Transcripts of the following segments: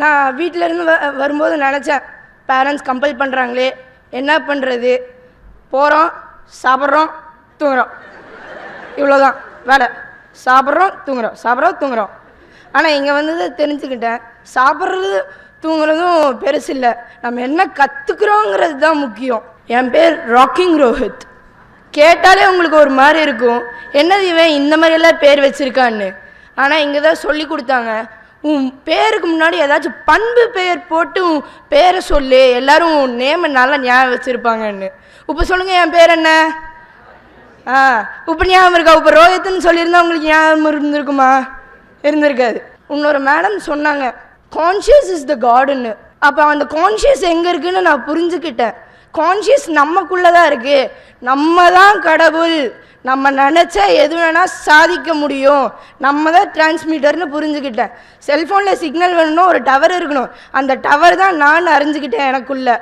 நான் வீட்டிலேருந்து வரும்போது நினச்சேன், பேரண்ட்ஸ் கம்பல் பண்ணுறாங்களே, என்ன பண்ணுறது, போகிறோம், சாப்பிட்றோம், தூங்குறோம், இவ்வளோதான் வேலை. சாப்பிட்றோம், தூங்குறோம், சாப்பிட்றோம், தூங்குறோம். ஆனால் இங்கே வந்தது தெரிஞ்சுக்கிட்டேன், சாப்பிட்றது தூங்குறதும் பெருசு இல்லை, நம்ம என்ன கற்றுக்குறோங்கிறது தான் முக்கியம். என் பேர் ராக்கிங் ரோஹித். கேட்டாலே உங்களுக்கு ஒரு மாதிரி இருக்கும், என்னது இவன் இந்த மாதிரியெல்லாம் பேர் வச்சுருக்கான்னு. ஆனால் இங்கே தான் சொல்லி கொடுத்தாங்க, உன் பேருக்கு முன்னாடி ஏதாச்சும் பண்பு பெயர் போட்டு உன் பேரை சொல்லு, எல்லோரும் உன் நேமை நல்லா ஞாபகம் வச்சுருப்பாங்கன்னு. இப்போ சொல்லுங்கள், என் பேர் என்ன? இப்போ ஞாபகம் இருக்கா? இப்போ ரோஹித்னு சொல்லியிருந்தா உங்களுக்கு ஞாபகம் இருந்திருக்குமா? இருந்திருக்காது. இன்னொரு மேடம் சொன்னாங்க, கான்ஷியஸ் இஸ் த காடுன்னு. அப்போ அந்த கான்ஷியஸ் எங்கே இருக்குதுன்னு நான் புரிஞ்சுக்கிட்டேன். கான்ஷியஸ் நமக்குள்ளே தான் இருக்குது, நம்ம தான் கடவுள், நம்ம நினச்சா எது வேணால் சாதிக்க முடியும், நம்ம தான் டிரான்ஸ்மிட்டர்னு புரிஞ்சுக்கிட்டேன். செல்ஃபோனில் சிக்னல் வேணும்னா ஒரு டவர் இருக்கணும், அந்த டவர் தான் நான் அறிஞ்சிக்கிட்டேன் எனக்குள்ளே.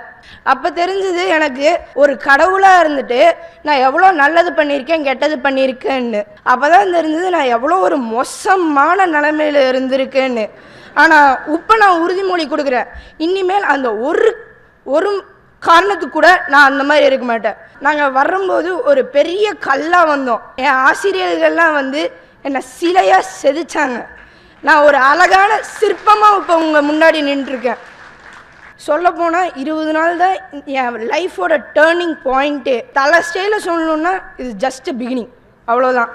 அப்போ தெரிஞ்சது எனக்கு, ஒரு கடவுளாக இருந்துட்டு நான் எவ்வளோ நல்லது பண்ணியிருக்கேன் கெட்டது பண்ணியிருக்கேன்னு. அப்போ தான் தெரிஞ்சது நான் எவ்வளோ ஒரு மோசமான நிலைமையில் இருந்திருக்கேன்னு. ஆனால் இப்போ நான் உறுதிமொழி கொடுக்குறேன், இனிமேல் அந்த ஒரு காரணத்துக்கு கூட நான் அந்த மாதிரி இருக்க மாட்டேன். நாங்கள் வரும்போது ஒரு பெரிய கல்லாக வந்தோம், என் ஆசிரியர்கள்லாம் என்னை சிலையாக செதுச்சாங்க. நான் ஒரு அழகான சிற்பமாக இப்போ உங்கள் முன்னாடி நின்றுருக்கேன். சொல்லப்போனால் 20 நாள் தான் என் லைஃபோட டேர்னிங் பாயிண்ட்டே. தலை ஸ்டேயில் சொல்லணுன்னா இது ஜஸ்ட் பிகினிங், அவ்வளோதான்.